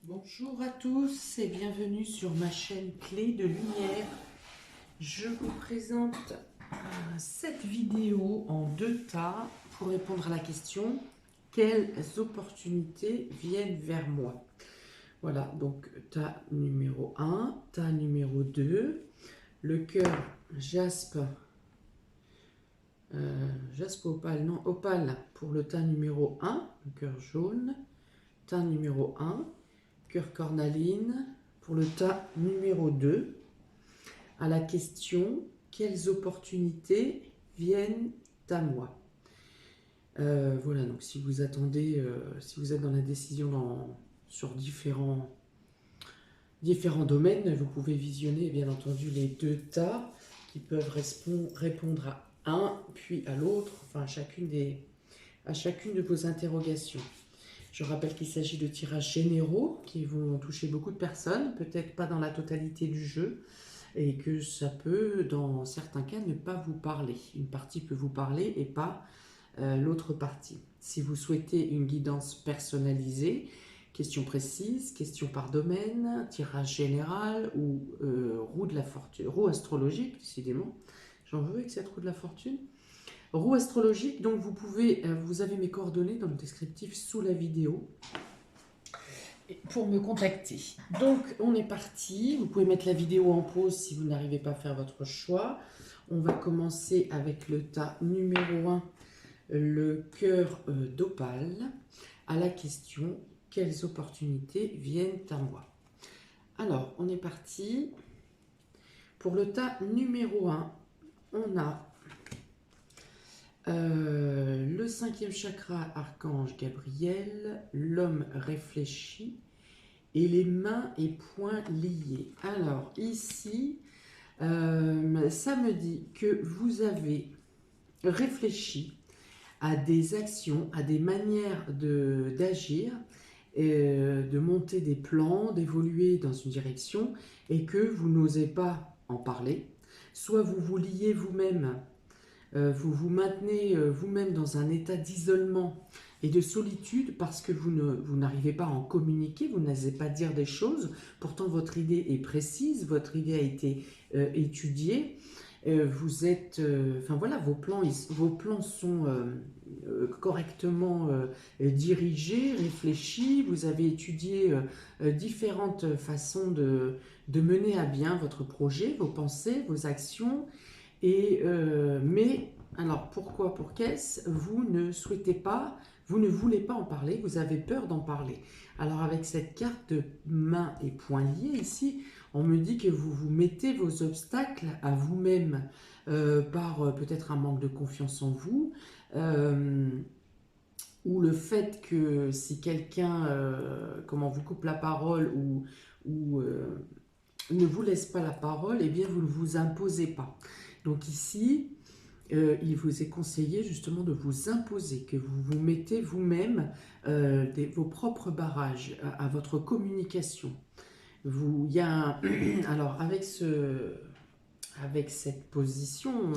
Bonjour à tous et bienvenue sur ma chaîne Clé de Lumière. Je vous présente cette vidéo en deux tas pour répondre à la question « Quelles opportunités viennent vers moi ?» Voilà, donc tas numéro 1, tas numéro 2, le cœur jaspe, opale, non, opale pour le tas numéro 1, le cœur jaune, tas numéro 1, cœur cornaline pour le tas numéro 2. À la question « Quelles opportunités viennent à moi ?» Voilà, donc si vous attendez, si vous êtes dans la décision sur différents domaines, vous pouvez visionner bien entendu les deux tas qui peuvent répondre à un puis à l'autre, enfin à chacune de vos interrogations. Je rappelle qu'il s'agit de tirages généraux qui vont toucher beaucoup de personnes, peut-être pas dans la totalité du jeu, et que ça peut, dans certains cas, ne pas vous parler. Une partie peut vous parler et pas l'autre partie. Si vous souhaitez une guidance personnalisée, question précise, question par domaine, tirage général ou roue de la fortune, roue astrologique, décidément, j'en veux avec cette roue de la fortune. Roue astrologique, donc vous avez mes coordonnées dans le descriptif sous la vidéo pour me contacter. Donc on est parti, vous pouvez mettre la vidéo en pause si vous n'arrivez pas à faire votre choix. On va commencer avec le tas numéro 1, le cœur d'opale, à la question « Quelles opportunités viennent à moi ?» Alors, on est parti. Pour le tas numéro 1, on a le 5e chakra, archange Gabriel, l'homme réfléchi et les mains et poings liés. Alors ici, ça me dit que vous avez réfléchi à des actions, à des manières d'agir, de monter des plans, d'évoluer dans une direction et que vous n'osez pas en parler. Soit vous vous liez vous-même, vous vous maintenez vous-même dans un état d'isolement et de solitude parce que vous n'arrivez pas à en communiquer, vous n'osez pas dire des choses. Pourtant, votre idée est précise, votre idée a été étudiée. Vous êtes, enfin voilà, vos plans sont correctement dirigés, réfléchis. Vous avez étudié différentes façons de mener à bien votre projet, vos pensées, vos actions. Mais, alors pourquoi, pour qu'est-ce vous ne souhaitez pas, vous ne voulez pas en parler, vous avez peur d'en parler. Alors avec cette carte de main et poings liés ici, on me dit que vous vous mettez vos obstacles à vous-même par peut-être un manque de confiance en vous, ou le fait que si quelqu'un vous coupe la parole ou ne vous laisse pas la parole, eh bien vous ne vous imposez pas. Donc ici, il vous est conseillé justement de vous imposer, que vous vous mettez vous-même vos propres barrages à votre communication. Alors avec cette position,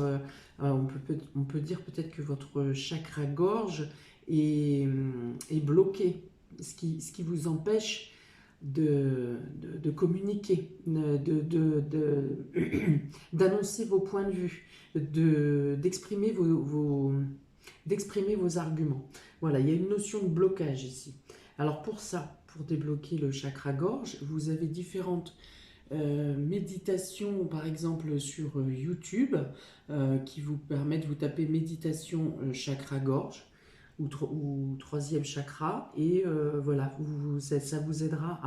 on peut dire peut-être que votre chakra gorge est bloqué, ce qui vous empêche de communiquer, d'annoncer vos points de vue, d'exprimer vos arguments. Voilà, il y a une notion de blocage ici. Alors pour ça, pour débloquer le chakra gorge, vous avez différentes méditations, par exemple sur YouTube, qui vous permettent, vous tapez méditation chakra gorge ou troisième chakra, et voilà, ça vous aidera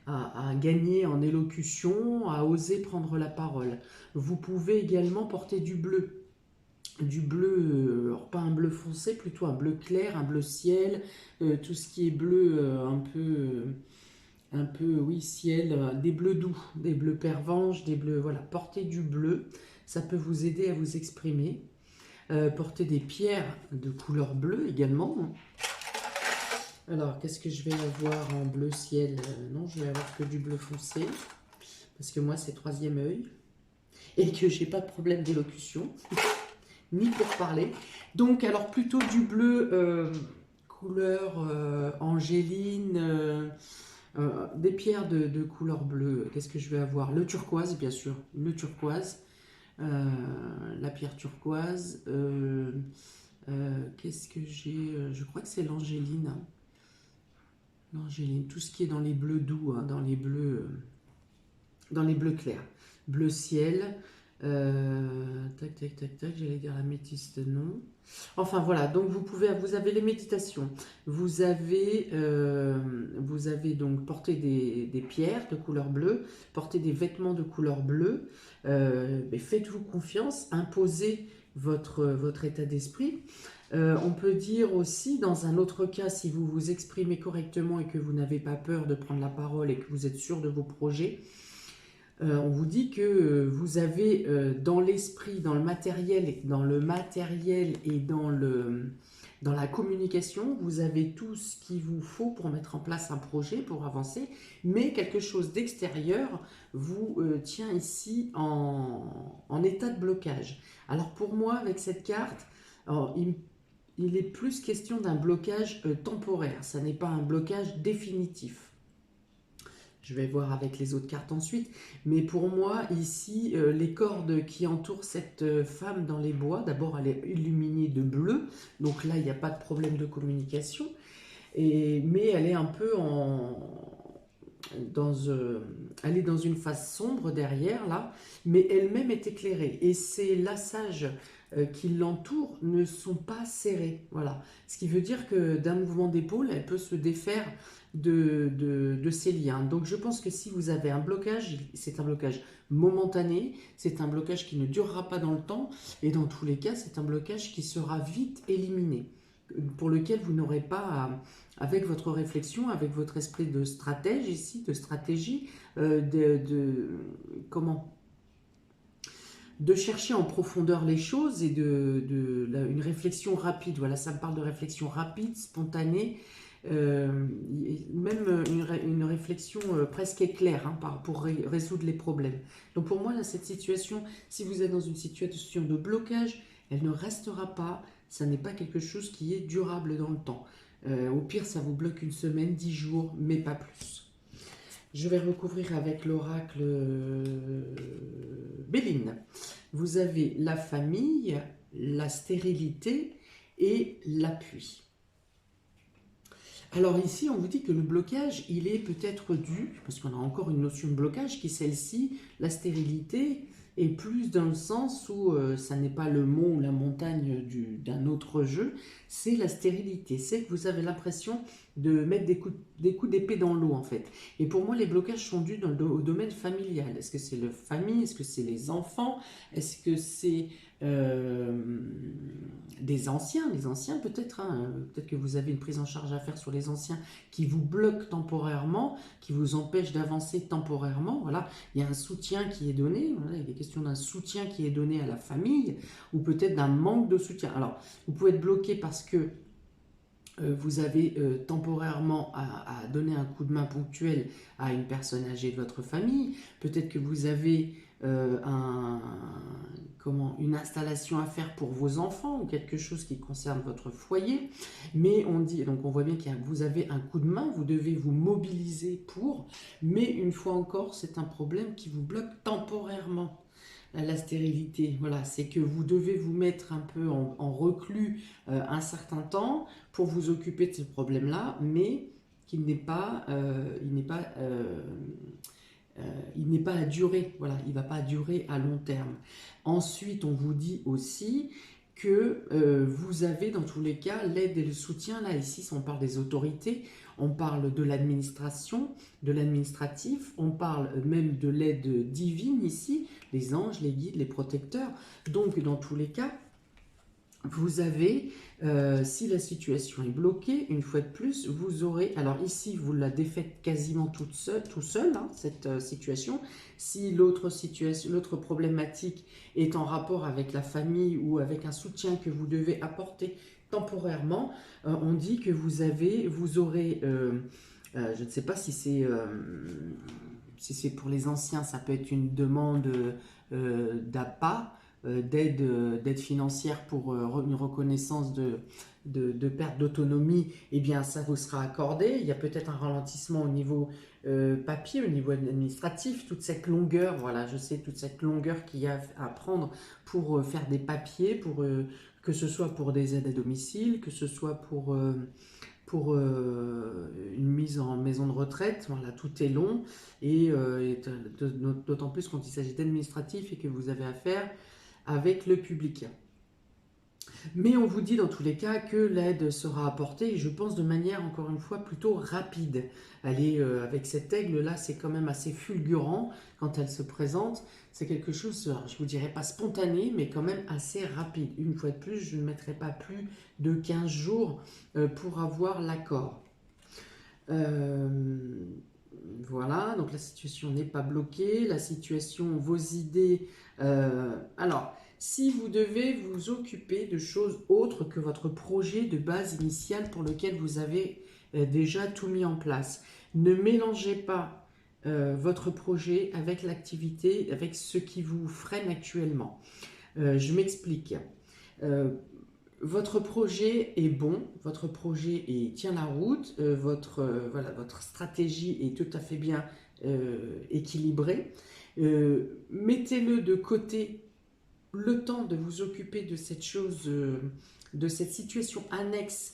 à gagner en élocution, à oser prendre la parole. Vous pouvez également porter du bleu, alors pas un bleu foncé, plutôt un bleu clair, un bleu ciel, tout ce qui est bleu un peu, oui, ciel, des bleus doux, des bleus pervenches, des bleus, voilà, porter du bleu, ça peut vous aider à vous exprimer. Porter des pierres de couleur bleue également. Alors, qu'est-ce que je vais avoir en bleu ciel? Non, je vais avoir que du bleu foncé, parce que moi, c'est troisième œil, et que j'ai pas de problème d'élocution, ni pour parler. Donc, alors, plutôt du bleu couleur angéline, Des pierres de couleur bleue, qu'est-ce que je vais avoir? Le turquoise, bien sûr, le turquoise, la pierre turquoise. Qu'est-ce que j'ai? Je crois que c'est l'angéline, hein. L'angéline, tout ce qui est dans les bleus doux, hein, dans les bleus clairs. Bleu ciel, tac, tac, tac, tac, j'allais dire la métiste, non. Enfin voilà, donc vous avez les méditations, vous avez donc porté des pierres de couleur bleue, porté des vêtements de couleur bleue, mais faites-vous confiance, imposez votre état d'esprit. On peut dire aussi, dans un autre cas, si vous vous exprimez correctement et que vous n'avez pas peur de prendre la parole et que vous êtes sûr de vos projets, on vous dit que vous avez dans l'esprit, dans le matériel et dans la communication, vous avez tout ce qu'il vous faut pour mettre en place un projet, pour avancer, mais quelque chose d'extérieur vous tient ici en état de blocage. Alors pour moi, avec cette carte, alors, il est plus question d'un blocage temporaire, ça n'est pas un blocage définitif. Je vais voir avec les autres cartes ensuite. Mais pour moi, ici, les cordes qui entourent cette femme dans les bois, d'abord, elle est illuminée de bleu. Donc là, il n'y a pas de problème de communication. Mais elle est un peu elle est dans une phase sombre derrière, là. Mais elle-même est éclairée. Et ces lassages qui l'entourent ne sont pas serrés. Voilà. Ce qui veut dire que d'un mouvement d'épaule, elle peut se défaire de ces liens. Donc je pense que si vous avez un blocage, c'est un blocage momentané, c'est un blocage qui ne durera pas dans le temps, et dans tous les cas, c'est un blocage qui sera vite éliminé, pour lequel vous n'aurez pas, avec votre réflexion, avec votre esprit de stratège ici, de stratégie, de chercher en profondeur les choses et une réflexion rapide. Voilà, ça me parle de réflexion rapide, spontanée, même une réflexion presque éclair, hein, pour résoudre les problèmes. Donc pour moi, là, cette situation, si vous êtes dans une situation de blocage, elle ne restera pas, ça n'est pas quelque chose qui est durable dans le temps. Au pire, ça vous bloque une semaine, 10 jours, mais pas plus. Je vais recouvrir avec l'oracle Béline. Vous avez la famille, la stérilité et l'appui. Alors ici, on vous dit que le blocage, il est peut-être dû, parce qu'on a encore une notion de blocage qui est celle-ci, la stérilité, est plus dans le sens où ça n'est pas le mont ou la montagne d'un autre jeu, c'est la stérilité. C'est que vous avez l'impression de mettre des coups d'épée dans l'eau, en fait. Et pour moi, les blocages sont dus au domaine familial. Est-ce que c'est la famille? Est-ce que c'est les enfants? Est-ce que c'est des anciens? Les anciens, peut-être, hein, peut-être que vous avez une prise en charge à faire sur les anciens qui vous bloquent temporairement, qui vous empêchent d'avancer temporairement. Voilà, il y a un soutien qui est donné. Voilà, il est question d'un soutien qui est donné à la famille, ou peut-être d'un manque de soutien. Alors, vous pouvez être bloqué parce que vous avez temporairement à donner un coup de main ponctuel à une personne âgée de votre famille. Peut-être que vous avez une installation à faire pour vos enfants ou quelque chose qui concerne votre foyer. Mais on dit, donc on voit bien que vous avez un coup de main, vous devez vous mobiliser pour, mais une fois encore, c'est un problème qui vous bloque temporairement. La stérilité, voilà, c'est que vous devez vous mettre un peu en reclus un certain temps pour vous occuper de ce problème-là, mais il n'est pas à durer, voilà, il ne va pas durer à long terme. Ensuite, on vous dit aussi que vous avez dans tous les cas l'aide et le soutien. Là, ici, on parle des autorités, on parle de l'administration, de l'administratif, on parle même de l'aide divine ici, les anges, les guides, les protecteurs. Donc, dans tous les cas, vous avez, si la situation est bloquée, une fois de plus, vous aurez, alors ici, vous la défaites quasiment tout seul, hein, cette situation. Si l'autre problématique est en rapport avec la famille ou avec un soutien que vous devez apporter temporairement, on dit que vous aurez, je ne sais pas si c'est pour les anciens, ça peut être une demande d'appât, d'aide financière pour une reconnaissance de perte d'autonomie, eh bien ça vous sera accordé. Il y a peut-être un ralentissement au niveau papier, au niveau administratif, toute cette longueur, voilà, je sais, toute cette longueur qu'il y a à prendre pour faire des papiers, que ce soit pour des aides à domicile, que ce soit pour une mise en maison de retraite, voilà, tout est long, et d'autant plus quand il s'agit d'administratif et que vous avez affaire avec le public. Mais on vous dit dans tous les cas que l'aide sera apportée, et je pense de manière, encore une fois, plutôt rapide. Allez, avec cette aigle-là, c'est quand même assez fulgurant quand elle se présente. C'est quelque chose, je ne vous dirais pas spontané, mais quand même assez rapide. Une fois de plus, je ne mettrai pas plus de 15 jours pour avoir l'accord. Voilà, donc la situation n'est pas bloquée, la situation, vos idées... alors, si vous devez vous occuper de choses autres que votre projet de base initial pour lequel vous avez déjà tout mis en place, ne mélangez pas votre projet avec l'activité, avec ce qui vous freine actuellement. Je m'explique. Votre projet est bon, votre projet tient la route, voilà, votre stratégie est tout à fait bien équilibrée. Mettez-le de côté le temps de vous occuper de cette chose, de cette situation annexe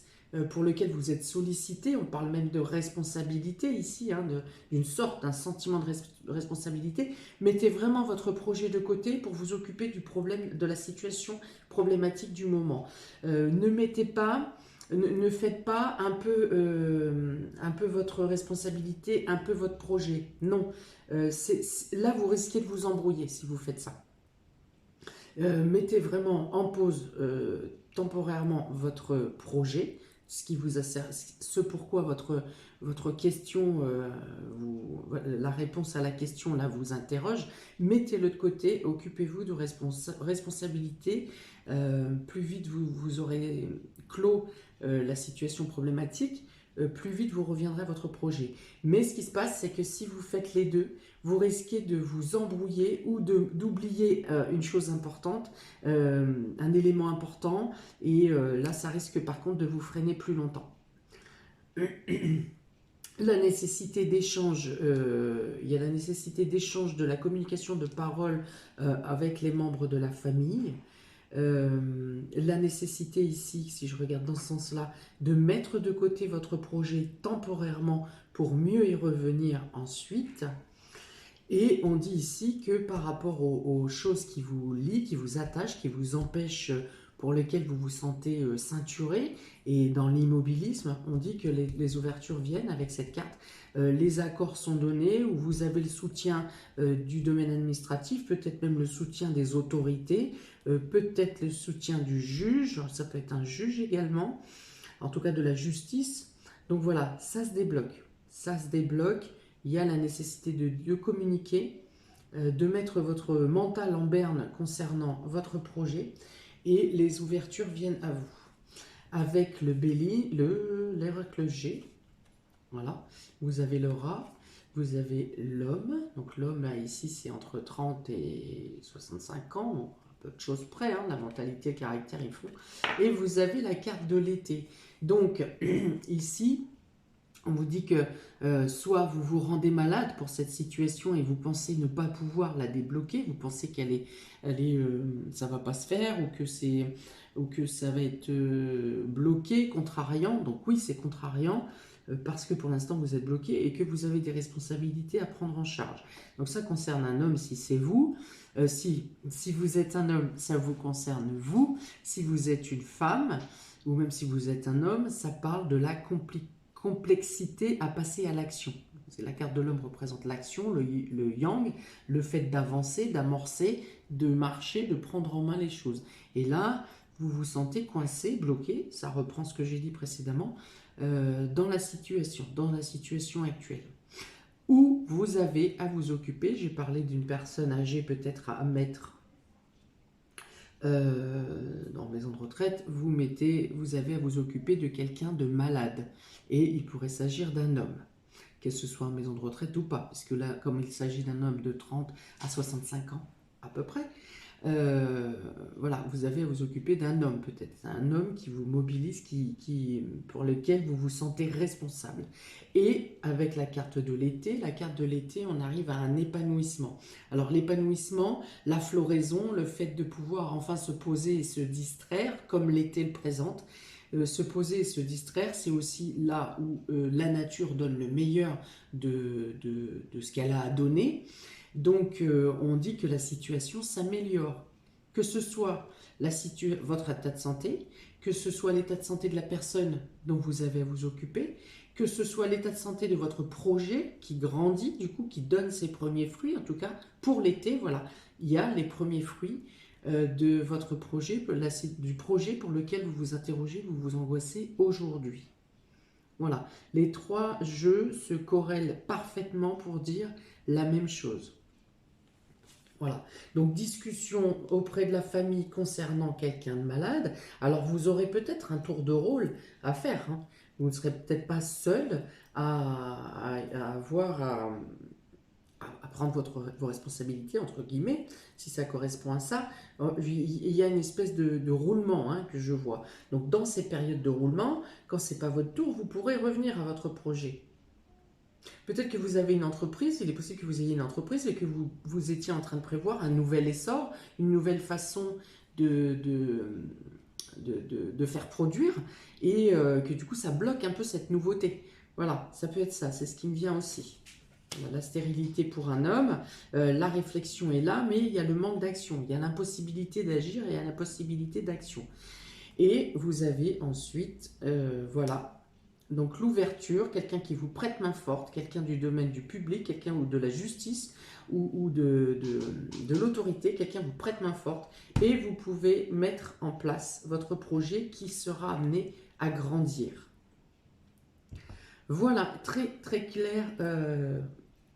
pour laquelle vous êtes sollicité. On parle même de responsabilité ici, hein, d'une sorte, d'un sentiment de responsabilité. Mettez vraiment votre projet de côté pour vous occuper du problème, de la situation problématique du moment. Ne faites pas un peu votre responsabilité, un peu votre projet. Non, là vous risquez de vous embrouiller si vous faites ça. Mettez vraiment en pause temporairement votre projet, ce pourquoi votre question, la réponse à la question là vous interroge. Mettez-le de côté, occupez-vous de responsabilité. Plus vite vous aurez clos la situation problématique, plus vite vous reviendrez à votre projet. Mais ce qui se passe, c'est que si vous faites les deux, vous risquez de vous embrouiller ou d'oublier une chose importante, un élément important, et là, ça risque par contre de vous freiner plus longtemps. La nécessité d'échange, il y a la nécessité d'échange de la communication de parole avec les membres de la famille. La nécessité ici, si je regarde dans ce sens-là, de mettre de côté votre projet temporairement pour mieux y revenir ensuite. Et on dit ici que par rapport aux choses qui vous lient, qui vous attachent, qui vous empêchent, pour lesquelles vous vous sentez ceinturé, et dans l'immobilisme, on dit que les ouvertures viennent avec cette carte. Les accords sont donnés, où vous avez le soutien du domaine administratif, peut-être même le soutien des autorités, peut-être le soutien du juge, ça peut être un juge également, en tout cas de la justice. Donc voilà, ça se débloque. Ça se débloque. Il y a la nécessité de communiquer, de mettre votre mental en berne concernant votre projet, et les ouvertures viennent à vous. Avec le bélier, le G, voilà, vous avez le rat, vous avez l'homme, donc l'homme là ici c'est entre 30 et 65 ans, un peu de choses près, hein, la mentalité, le caractère il faut, et vous avez la carte de l'été. Donc ici, on vous dit que soit vous vous rendez malade pour cette situation et vous pensez ne pas pouvoir la débloquer, vous pensez ça va pas se faire, ou que ça va être bloqué, contrariant. Donc oui, c'est contrariant parce que pour l'instant vous êtes bloqué et que vous avez des responsabilités à prendre en charge. Donc ça concerne un homme si c'est vous. Si vous êtes un homme, ça vous concerne vous. Si vous êtes une femme, ou même si vous êtes un homme, ça parle de la complexité à passer à l'action. La carte de l'homme représente l'action, le yang, le fait d'avancer, d'amorcer, de marcher, de prendre en main les choses. Et là, vous vous sentez coincé, bloqué, ça reprend ce que j'ai dit précédemment, dans la situation actuelle. Où vous avez à vous occuper, j'ai parlé d'une personne âgée peut-être à mettre dans maison de retraite, vous avez à vous occuper de quelqu'un de malade, et il pourrait s'agir d'un homme, que ce soit en maison de retraite ou pas, parce que là, comme il s'agit d'un homme de 30 à 65 ans à peu près, Voilà, vous avez à vous occuper d'un homme peut-être. C'est un homme qui vous mobilise, pour lequel vous vous sentez responsable. Et avec la carte de l'été, on arrive à un épanouissement. Alors l'épanouissement, la floraison, le fait de pouvoir enfin se poser et se distraire, comme l'été le présente, se poser et se distraire, c'est aussi là où la nature donne le meilleur de ce qu'elle a à donner. Donc, on dit que la situation s'améliore. Que ce soit votre état de santé, que ce soit l'état de santé de la personne dont vous avez à vous occuper, que ce soit l'état de santé de votre projet qui grandit, du coup, qui donne ses premiers fruits, en tout cas, pour l'été, voilà. Il y a les premiers fruits de votre projet, du projet pour lequel vous vous interrogez, vous vous angoissez aujourd'hui. Voilà, les trois jeux se corrèlent parfaitement pour dire la même chose. Voilà, donc discussion auprès de la famille concernant quelqu'un de malade. Alors vous aurez peut-être un tour de rôle à faire, hein. Vous ne serez peut-être pas seul à avoir à prendre vos responsabilités, entre guillemets, si ça correspond à ça. Il y a une espèce de roulement, hein, que je vois. Donc dans ces périodes de roulement, quand ce n'est pas votre tour, vous pourrez revenir à votre projet. Peut-être que vous avez une entreprise, il est possible que vous ayez une entreprise et que vous étiez en train de prévoir un nouvel essor, une nouvelle façon de faire produire, et que du coup ça bloque un peu cette nouveauté. Voilà, ça peut être ça, c'est ce qui me vient aussi. La stérilité pour un homme, la réflexion est là, mais il y a le manque d'action, il y a l'impossibilité d'agir et il y a l'impossibilité d'action. Et vous avez ensuite, voilà, donc l'ouverture, quelqu'un qui vous prête main forte, quelqu'un du domaine du public, quelqu'un ou de la justice ou de l'autorité, quelqu'un vous prête main forte et vous pouvez mettre en place votre projet qui sera amené à grandir. Voilà, très très clair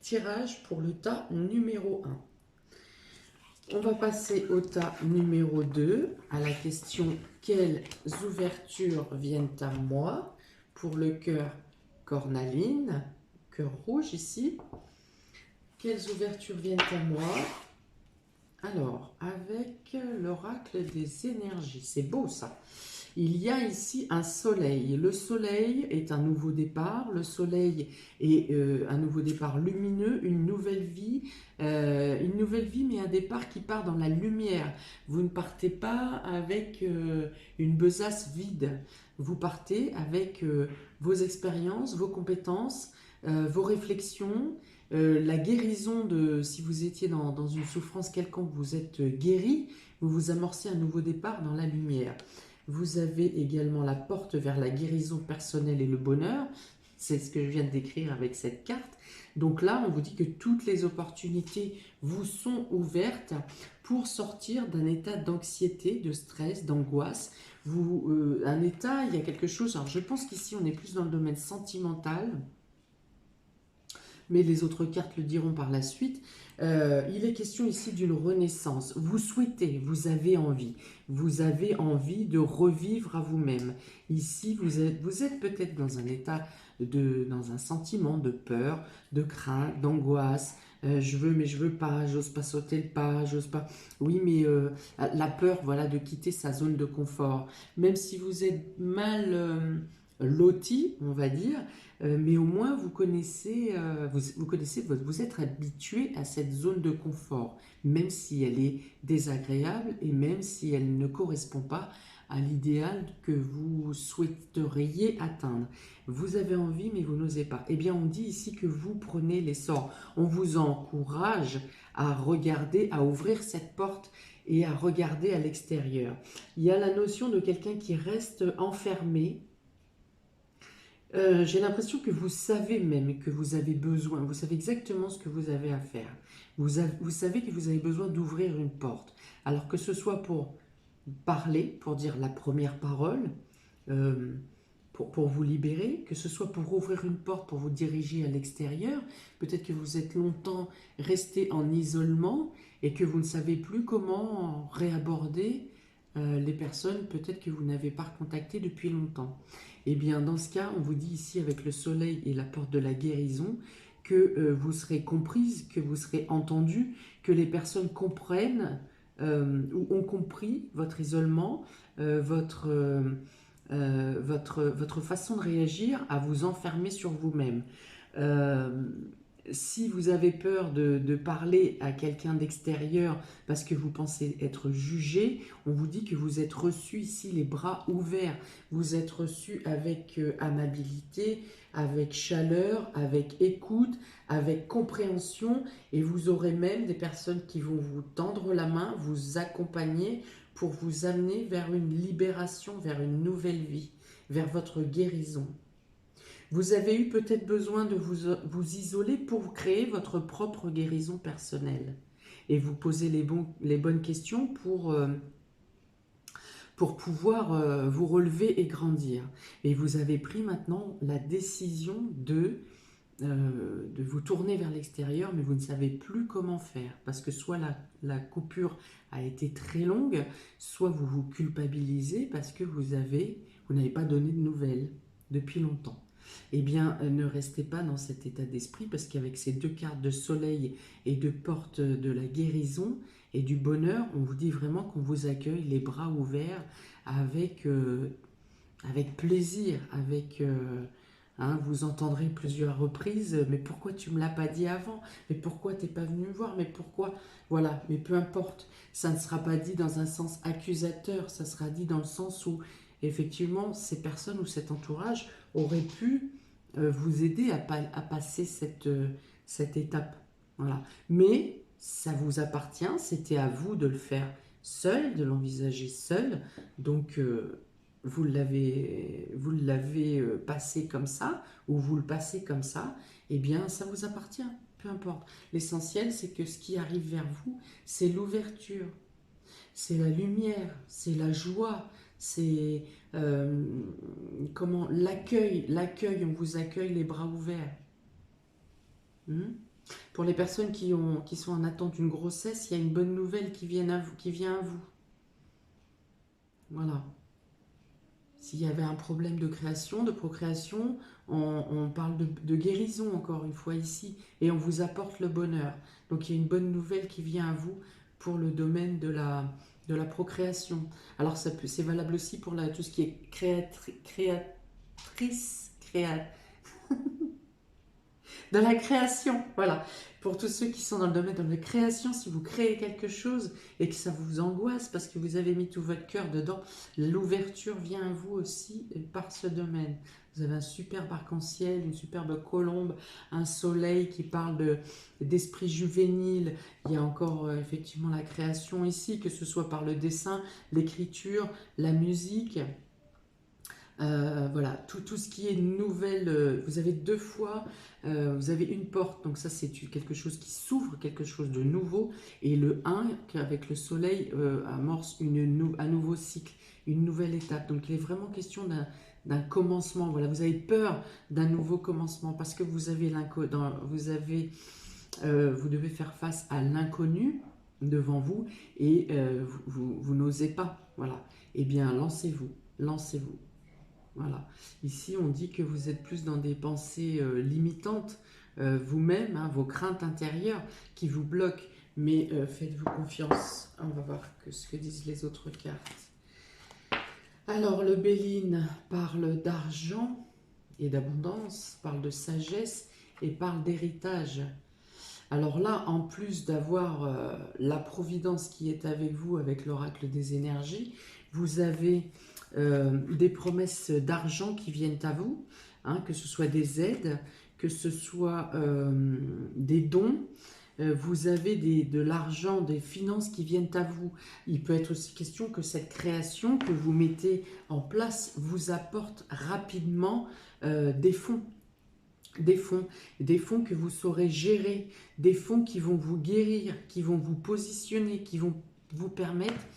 tirage pour le tas numéro 1. On va passer au tas numéro 2, à la question « Quelles ouvertures viennent à moi ?» pour le cœur cornaline, cœur rouge ici. Quelles ouvertures viennent à moi? Alors, avec l'oracle des énergies, c'est beau ça. Il y a ici un soleil. Le soleil est un nouveau départ. Le soleil est un nouveau départ lumineux, une nouvelle vie, mais un départ qui part dans la lumière. Vous ne partez pas avec une besace vide. Vous partez avec vos expériences, vos compétences, vos réflexions, la guérison de, si vous étiez dans une souffrance quelconque, vous êtes guéri, vous vous amorcez un nouveau départ dans la lumière. Vous avez également la porte vers la guérison personnelle et le bonheur. C'est ce que je viens de décrire avec cette carte. Donc là, on vous dit que toutes les opportunités vous sont ouvertes pour sortir d'un état d'anxiété, de stress, d'angoisse. Un état, il y a quelque chose, alors je pense qu'ici on est plus dans le domaine sentimental, mais les autres cartes le diront par la suite. Il est question ici d'une renaissance. Vous souhaitez, vous avez envie de revivre à vous-même. Ici, vous êtes peut-être dans un état, dans un sentiment de peur, de crainte, d'angoisse. Je veux, mais je veux pas, j'ose pas sauter le pas, j'ose pas. Oui, mais la peur, voilà, de quitter sa zone de confort. Même si vous êtes mal loti, on va dire, mais au moins vous connaissez, vous êtes habitué à cette zone de confort, même si elle est désagréable et même si elle ne correspond pas à l'idéal que vous souhaiteriez atteindre. Vous avez envie, mais vous n'osez pas. Eh bien, on dit ici que vous prenez l'essor. On vous encourage à regarder, à ouvrir cette porte et à regarder à l'extérieur. Il y a la notion de quelqu'un qui reste enfermé. J'ai l'impression que vous savez même que vous avez besoin, vous savez exactement ce que vous avez à faire. Vous savez que vous avez besoin d'ouvrir une porte. Alors que ce soit pour parler, pour dire la première parole, pour vous libérer, que ce soit pour ouvrir une porte, pour vous diriger à l'extérieur. Peut-être que vous êtes longtemps resté en isolement et que vous ne savez plus comment réaborder les personnes peut-être que vous n'avez pas contactées depuis longtemps. Eh bien, dans ce cas, on vous dit ici avec le soleil et la porte de la guérison que vous serez comprise, que vous serez entendue, que les personnes comprennent ou ont compris votre isolement, votre façon de réagir à vous enfermer sur vous-même. Si vous avez peur de parler à quelqu'un d'extérieur parce que vous pensez être jugé, on vous dit que vous êtes reçu ici les bras ouverts. Vous êtes reçu avec amabilité, avec chaleur, avec écoute, avec compréhension, et vous aurez même des personnes qui vont vous tendre la main, vous accompagner pour vous amener vers une libération, vers une nouvelle vie, vers votre guérison. Vous avez eu peut-être besoin de vous isoler pour créer votre propre guérison personnelle et vous poser les bonnes questions pour pouvoir vous relever et grandir. Et vous avez pris maintenant la décision de vous tourner vers l'extérieur, mais vous ne savez plus comment faire, parce que soit la coupure a été très longue, soit vous vous culpabilisez parce que vous n'avez pas donné de nouvelles depuis longtemps. Eh bien, ne restez pas dans cet état d'esprit, parce qu'avec ces deux cartes de soleil et de porte de la guérison et du bonheur, on vous dit vraiment qu'on vous accueille les bras ouverts avec plaisir, vous entendrez plusieurs reprises, mais pourquoi tu ne me l'as pas dit avant? Mais pourquoi tu n'es pas venu me voir? Mais pourquoi? Voilà, mais peu importe, ça ne sera pas dit dans un sens accusateur, ça sera dit dans le sens où, effectivement, ces personnes ou cet entourage auraient pu vous aider à passer cette étape. Voilà. Mais ça vous appartient, c'était à vous de le faire seul, de l'envisager seul, donc vous l'avez passé comme ça, ou vous le passez comme ça, eh bien ça vous appartient, peu importe. L'essentiel, c'est que ce qui arrive vers vous, c'est l'ouverture, c'est la lumière, c'est la joie, c'est l'accueil, on vous accueille les bras ouverts. Pour les personnes qui sont en attente d'une grossesse, il y a une bonne nouvelle qui vient à vous. Voilà. S'il y avait un problème de création, de procréation, on parle de guérison encore une fois ici, et on vous apporte le bonheur. Donc il y a une bonne nouvelle qui vient à vous pour le domaine de la procréation. Alors c'est valable aussi pour tout ce qui est de la création, voilà. Pour tous ceux qui sont dans le domaine de la création, si vous créez quelque chose et que ça vous angoisse parce que vous avez mis tout votre cœur dedans, l'ouverture vient à vous aussi par ce domaine. Vous avez un superbe arc-en-ciel, une superbe colombe, un soleil qui parle d'esprit juvénile. Il y a encore effectivement la création ici, que ce soit par le dessin, l'écriture, la musique. Voilà, tout ce qui est nouvelle, vous avez deux fois, vous avez une porte, donc ça c'est quelque chose qui s'ouvre, quelque chose de nouveau, et le 1 avec le soleil amorce un nouveau cycle, une nouvelle étape. Donc il est vraiment question d'un commencement. Voilà, vous avez peur d'un nouveau commencement parce que vous devez faire face à l'inconnu devant vous et vous n'osez pas. Voilà, eh bien lancez-vous, lancez-vous. Voilà. Ici, on dit que vous êtes plus dans des pensées limitantes, vous-même, vos craintes intérieures qui vous bloquent. Mais faites-vous confiance. On va voir ce que disent les autres cartes. Alors, le Béline parle d'argent et d'abondance, parle de sagesse et parle d'héritage. Alors là, en plus d'avoir la providence qui est avec vous, avec l'oracle des énergies, vous avez des promesses d'argent qui viennent à vous, que ce soit des aides, que ce soit des dons. Vous avez de l'argent, des finances qui viennent à vous. Il peut être aussi question que cette création que vous mettez en place vous apporte rapidement des fonds. Des fonds que vous saurez gérer, des fonds qui vont vous guérir, qui vont vous positionner, qui vont vous permettre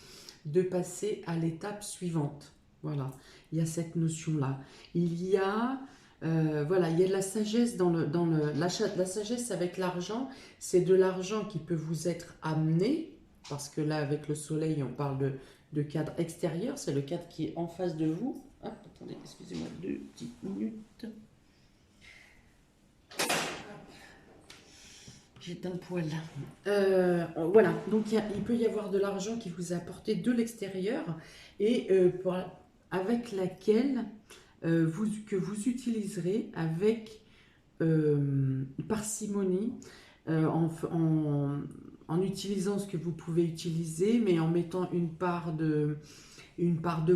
de passer à l'étape suivante. Voilà, il y a cette notion-là. Il y a de la sagesse la sagesse avec l'argent. C'est de l'argent qui peut vous être amené, parce que là, avec le soleil, on parle de cadre extérieur. C'est le cadre qui est en face de vous. Hop, attendez, excusez-moi 2 petites minutes. j'éteins le poêle. Voilà, donc il peut y avoir de l'argent qui vous est apporté de l'extérieur et avec laquelle que vous utiliserez avec parcimonie, en utilisant ce que vous pouvez utiliser, mais en mettant une part de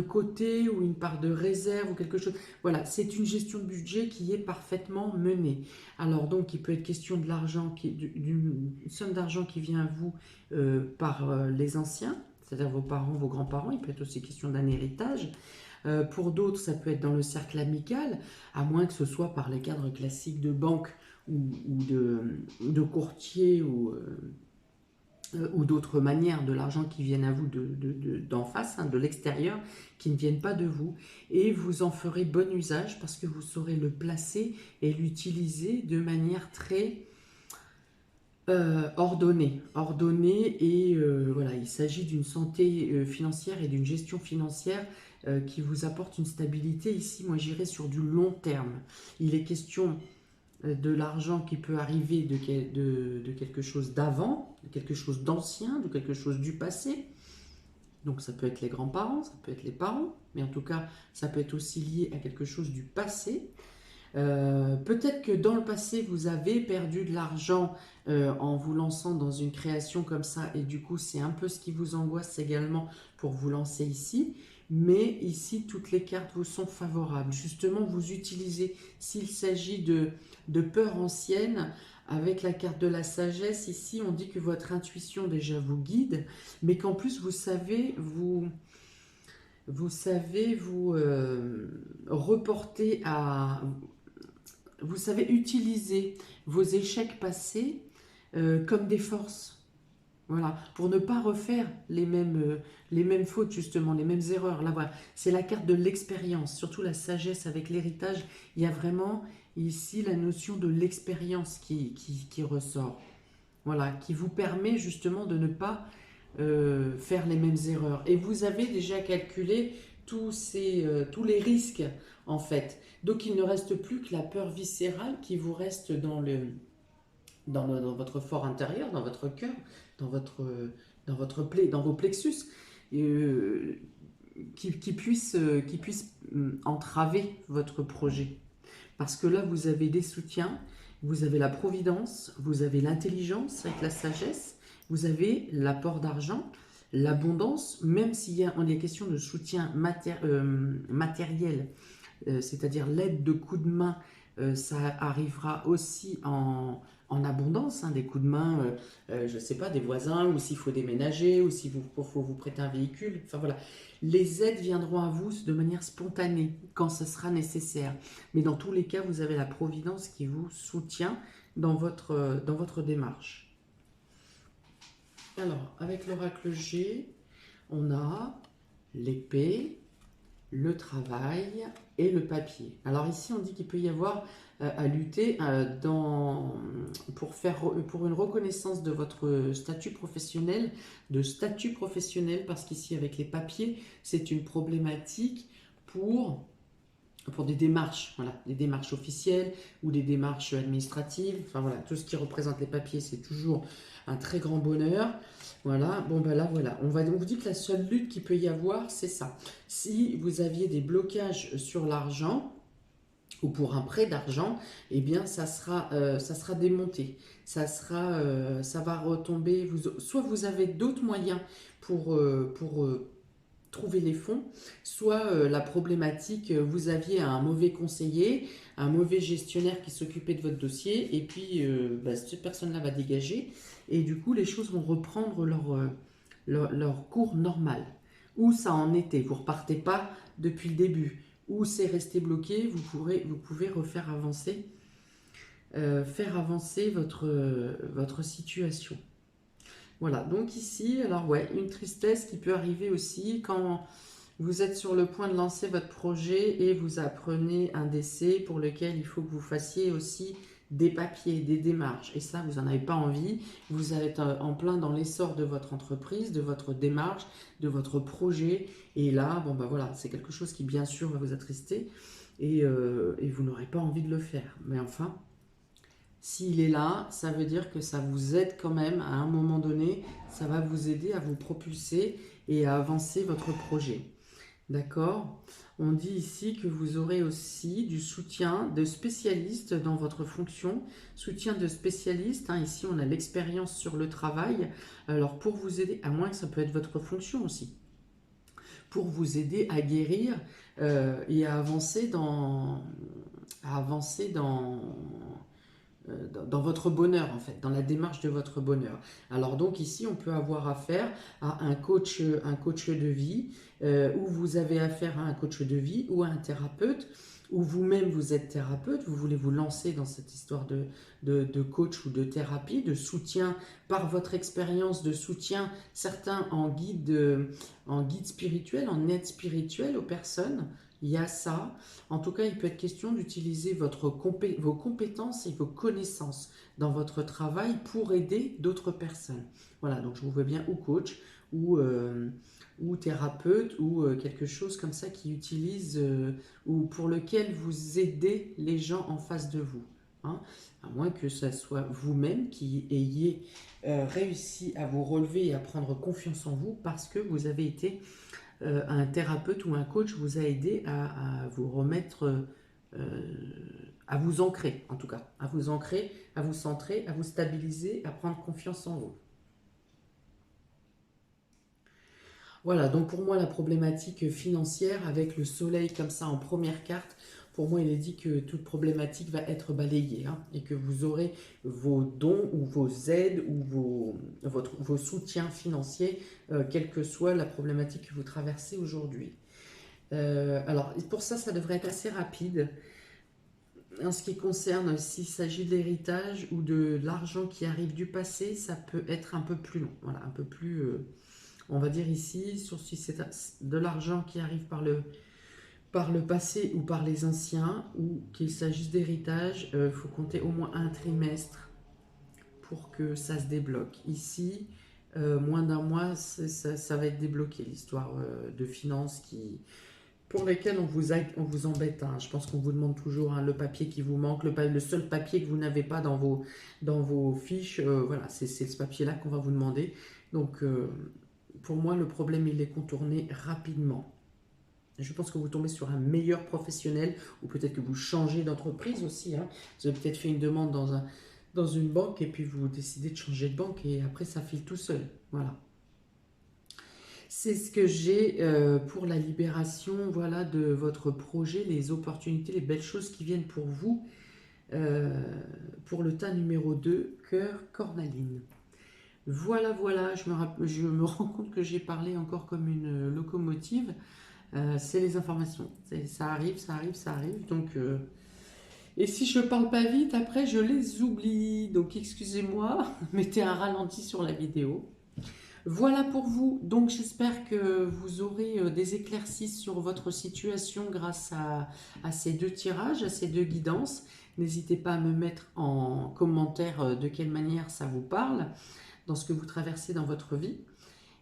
côté ou une part de réserve ou quelque chose. Voilà, c'est une gestion de budget qui est parfaitement menée. Alors donc, il peut être question de l'argent, d'une somme d'argent qui vient à vous par les anciens, c'est-à-dire vos parents, vos grands-parents. Il peut être aussi question d'un héritage. Pour d'autres, ça peut être dans le cercle amical, à moins que ce soit par les cadres classiques de banque ou de courtier ou d'autres manières de l'argent qui viennent à vous d'en face, hein, de l'extérieur, qui ne viennent pas de vous. Et vous en ferez bon usage parce que vous saurez le placer et l'utiliser de manière très ordonnée. Et voilà, il s'agit d'une santé financière et d'une gestion financière qui vous apporte une stabilité. Ici, moi, j'irai sur du long terme. Il est question de l'argent qui peut arriver de quelque chose d'avant, de quelque chose d'ancien, de quelque chose du passé. Donc ça peut être les grands-parents, ça peut être les parents, mais en tout cas, ça peut être aussi lié à quelque chose du passé. Peut-être que dans le passé, vous avez perdu de l'argent en vous lançant dans une création comme ça, et du coup, c'est un peu ce qui vous angoisse également pour vous lancer ici. Mais ici, toutes les cartes vous sont favorables. Justement, vous utilisez, s'il s'agit de peurs anciennes, avec la carte de la sagesse, ici, on dit que votre intuition déjà vous guide, mais qu'en plus, vous savez vous reporter à... Vous savez utiliser vos échecs passés comme des forces. Voilà, pour ne pas refaire les mêmes fautes, justement, les mêmes erreurs. Là, voilà, c'est la carte de l'expérience, surtout la sagesse avec l'héritage. Il y a vraiment ici la notion de l'expérience qui ressort. Voilà, qui vous permet justement de ne pas faire les mêmes erreurs. Et vous avez déjà calculé tous les risques, en fait. Donc, il ne reste plus que la peur viscérale qui vous reste dans votre fort intérieur, dans votre cœur, dans votre plaie, dans vos plexus, euh, qui puisse entraver votre projet. Parce que là, vous avez des soutiens, vous avez la providence, vous avez l'intelligence avec la sagesse, vous avez l'apport d'argent, l'abondance, même s'il y a question de soutien matériel, c'est-à-dire l'aide de coups de main, ça arrivera aussi en abondance, hein, des coups de main, je ne sais pas, des voisins, ou s'il faut déménager, ou s'il faut vous prêter un véhicule. Enfin voilà, les aides viendront à vous de manière spontanée quand ce sera nécessaire. Mais dans tous les cas, vous avez la providence qui vous soutient dans votre démarche. Alors, avec l'oracle G, on a l'épée, le travail et le papier. Alors ici, on dit qu'il peut y avoir à lutter pour une reconnaissance de votre statut professionnel, parce qu'ici, avec les papiers, c'est une problématique pour des démarches, voilà, des démarches officielles ou des démarches administratives. Enfin voilà, tout ce qui représente les papiers, c'est toujours un très grand bonheur. Voilà, bon ben là voilà, on vous dit que la seule lutte qu'il peut y avoir, c'est ça. Si vous aviez des blocages sur l'argent ou pour un prêt d'argent, eh bien ça sera démonté. Ça va retomber. Soit vous avez d'autres moyens pour trouver les fonds, soit la problématique, vous aviez un mauvais conseiller, un mauvais gestionnaire qui s'occupait de votre dossier, et puis cette personne-là va dégager, et du coup les choses vont reprendre leur cours normal. Où ça en était, vous ne repartez pas depuis le début, où c'est resté bloqué, vous pouvez refaire avancer, faire avancer votre situation. Voilà, donc ici, alors ouais, une tristesse qui peut arriver aussi quand vous êtes sur le point de lancer votre projet et vous apprenez un décès pour lequel il faut que vous fassiez aussi des papiers, des démarches. Et ça, vous n'en avez pas envie. Vous êtes en plein dans l'essor de votre entreprise, de votre démarche, de votre projet. Et là, bon ben voilà, c'est quelque chose qui bien sûr va vous attrister et vous n'aurez pas envie de le faire. Mais enfin, S'il est là, ça veut dire que ça vous aide quand même à un moment donné, ça va vous aider à vous propulser et à avancer votre projet. D'accord? On dit ici que vous aurez aussi du soutien de spécialistes dans votre fonction. Soutien de spécialistes, hein, ici on a l'expérience sur le travail. Alors pour vous aider, à moins que ça peut être votre fonction aussi, pour vous aider à guérir et à avancer dans votre bonheur en fait, dans la démarche de votre bonheur. Alors donc ici on peut avoir affaire à un coach de vie, où vous avez affaire à un coach de vie ou à un thérapeute, ou vous-même vous êtes thérapeute, vous voulez vous lancer dans cette histoire de coach ou de thérapie, de soutien par votre expérience, de soutien certains en guide spirituel, en aide spirituelle aux personnes. Il y a ça. En tout cas, il peut être question d'utiliser vos compétences et vos connaissances dans votre travail pour aider d'autres personnes. Voilà, donc je vous vois bien ou coach ou thérapeute ou quelque chose comme ça qui utilise ou pour lequel vous aidez les gens en face de vous. Hein, à moins que ce soit vous-même qui ayez réussi à vous relever et à prendre confiance en vous parce que vous avez été un thérapeute ou un coach vous a aidé à vous remettre, à vous ancrer en tout cas, à vous ancrer, à vous centrer, à vous stabiliser, à prendre confiance en vous. Voilà, donc pour moi la problématique financière avec le soleil comme ça en première carte, pour moi il est dit que toute problématique va être balayée, hein, et que vous aurez vos dons ou vos aides ou vos soutiens financiers, quelle que soit la problématique que vous traversez aujourd'hui. Alors pour ça, ça devrait être assez rapide. En ce qui concerne, s'il s'agit de l'héritage ou de l'argent qui arrive du passé, ça peut être un peu plus long, voilà, un peu plus... on va dire ici, sur si c'est de l'argent qui arrive par le passé ou par les anciens, ou qu'il s'agisse d'héritage, il faut compter au moins un trimestre pour que ça se débloque. Ici, moins d'un mois, ça va être débloqué, l'histoire de finances pour lesquelles on vous embête. Hein. Je pense qu'on vous demande toujours, hein, le papier qui vous manque, le seul papier que vous n'avez pas dans vos fiches. Voilà, c'est ce papier-là qu'on va vous demander. Donc, pour moi, le problème, il est contourné rapidement. Je pense que vous tombez sur un meilleur professionnel, ou peut-être que vous changez d'entreprise aussi. Hein. Vous avez peut-être fait une demande dans une banque, et puis vous décidez de changer de banque, et après, ça file tout seul. Voilà. C'est ce que j'ai pour la libération, voilà, de votre projet, les opportunités, les belles choses qui viennent pour vous. Pour le tas numéro 2, cœur cornaline. Voilà, voilà, je me rends compte que j'ai parlé encore comme une locomotive. C'est les informations. Ça arrive, ça arrive, ça arrive. Donc, et si je parle pas vite, après je les oublie. Donc excusez-moi, mettez un ralenti sur la vidéo. Voilà pour vous. Donc j'espère que vous aurez des éclaircies sur votre situation grâce à ces deux tirages, à ces deux guidances. N'hésitez pas à me mettre en commentaire de quelle manière ça vous parle dans ce que vous traversez dans votre vie.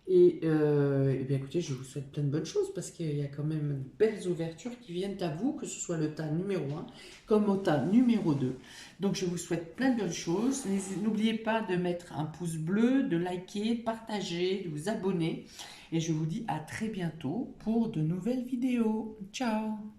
Et bien écoutez, je vous souhaite plein de bonnes choses parce qu'il y a quand même de belles ouvertures qui viennent à vous, que ce soit le tas numéro 1 comme au tas numéro 2. Donc je vous souhaite plein de belles choses. N'oubliez pas de mettre un pouce bleu, de liker, de partager, de vous abonner. Et je vous dis à très bientôt pour de nouvelles vidéos. Ciao!